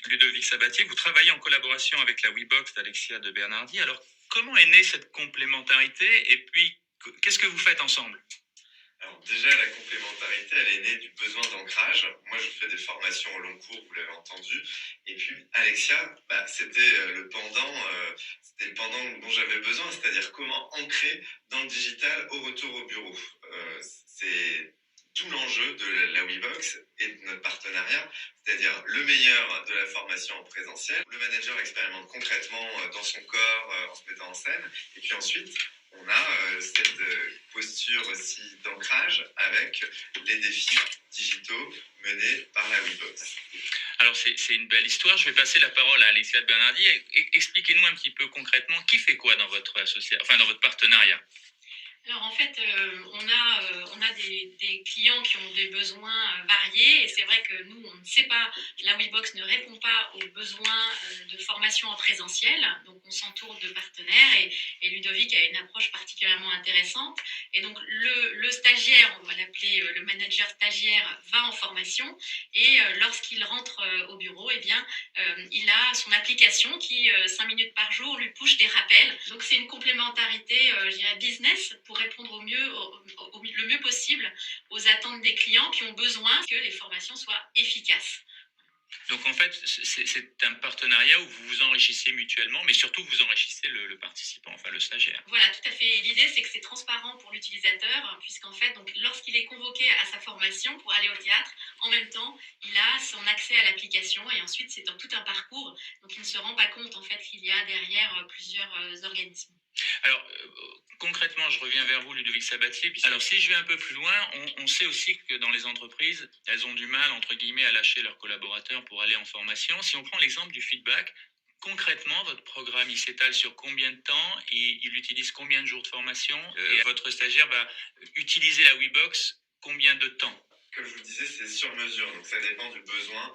Ludovic Sabatier, vous travaillez en collaboration avec la WeBox d'Alexia de Bernardi. Alors, comment est née cette complémentarité et puis qu'est-ce que vous faites ensemble? Alors déjà, la complémentarité, elle est née du besoin d'ancrage. Moi, je fais des formations au long cours, vous l'avez entendu. Et puis, Alexia, c'était le pendant dont j'avais besoin, c'est-à-dire comment ancrer dans le digital au retour au bureau. C'est tout l'enjeu de la WeBox et de notre partenariat, c'est-à-dire le meilleur de la formation en présentiel. Le manager expérimente concrètement dans son corps, en se mettant en scène. Et puis ensuite, on a cette posture aussi d'ancrage avec les défis digitaux menés par la WeBox. Alors, c'est une belle histoire. Je vais passer la parole à Alexia de Bernardi. Expliquez-nous un petit peu concrètement qui fait quoi dans votre association, enfin dans votre partenariat. Alors en fait, on a des clients qui ont des besoins variés et c'est vrai que nous, on ne sait pas, la WeBox ne répond pas aux besoins de formation en présentiel, donc on s'entoure de partenaires et Ludovic a une approche particulièrement intéressante. Et donc le stagiaire, on va l'appeler le manager stagiaire, va en formation et lorsqu'il rentre au bureau, eh bien, il a son application qui, 5 minutes par jour, lui push des rappels. Donc c'est une complémentarité, je dirais, business pour répondre le mieux possible aux attentes des clients qui ont besoin que les formations soient efficaces. Donc en fait, c'est un partenariat où vous vous enrichissez mutuellement, mais surtout vous enrichissez le participant, enfin le stagiaire. Voilà, tout à fait. Et l'idée, c'est que c'est transparent pour l'utilisateur, puisqu'en fait, donc, lorsqu'il est convoqué à sa formation pour aller au théâtre, en même temps, il a son accès à l'application et ensuite, c'est dans tout un parcours. Donc, il ne se rend pas compte en fait qu'il y a derrière plusieurs organismes. Alors, concrètement, je reviens vers vous, Ludovic Sabatier. Alors, si je vais un peu plus loin, on sait aussi que dans les entreprises, elles ont du mal, entre guillemets, à lâcher leurs collaborateurs pour aller en formation. Si on prend l'exemple du feedback, concrètement, votre programme, il s'étale sur combien de temps et il utilise combien de jours de formation et votre stagiaire va utiliser la WeBox combien de temps? Comme je vous disais, c'est sur mesure, donc ça dépend du besoin.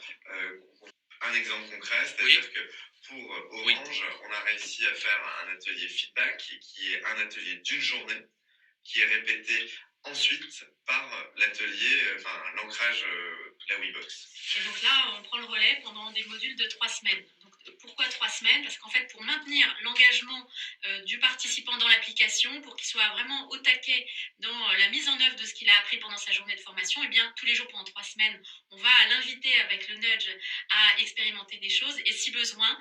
Un exemple concret, c'est-à-dire que pour Orange, on a réussi à faire un atelier feedback qui est un atelier d'une journée, qui est répété ensuite par l'ancrage de la WeBox. Et donc là, on prend le relais pendant des modules de 3 semaines. Donc, pourquoi 3 semaines? Parce qu'en fait, pour maintenir l'engagement du participant dans l'application, pour qu'il soit vraiment au taquet dans la mise en œuvre de ce qu'il a appris pendant sa journée de formation, eh bien, tous les jours pendant 3 semaines, on va l'inviter avec le nudge à expérimenter des choses. Et si besoin,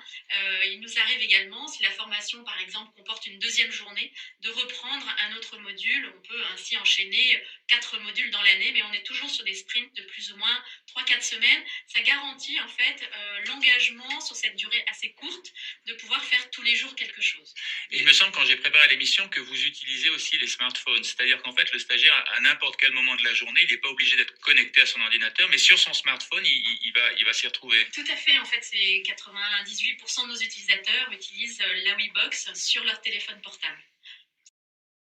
il nous arrive également, si la formation, par exemple, comporte une deuxième journée, de reprendre un autre module. On peut ainsi enchaîner 4 modules dans l'année, mais on est toujours sur des sprints de plus ou moins 3-4 semaines. Ça garantit en fait l'engagement sur cette durée assez courte de pouvoir faire tous les jours quelque chose. Et il me semble, quand j'ai préparé l'émission, que vous utilisez aussi les smartphones. C'est-à-dire qu'en fait, le stagiaire, à n'importe quel moment de la journée, il n'est pas obligé d'être connecté à son ordinateur, mais sur son smartphone, il va s'y retrouver. Tout à fait. En fait, c'est 98% de nos utilisateurs utilisent la WeBox sur leur téléphone portable.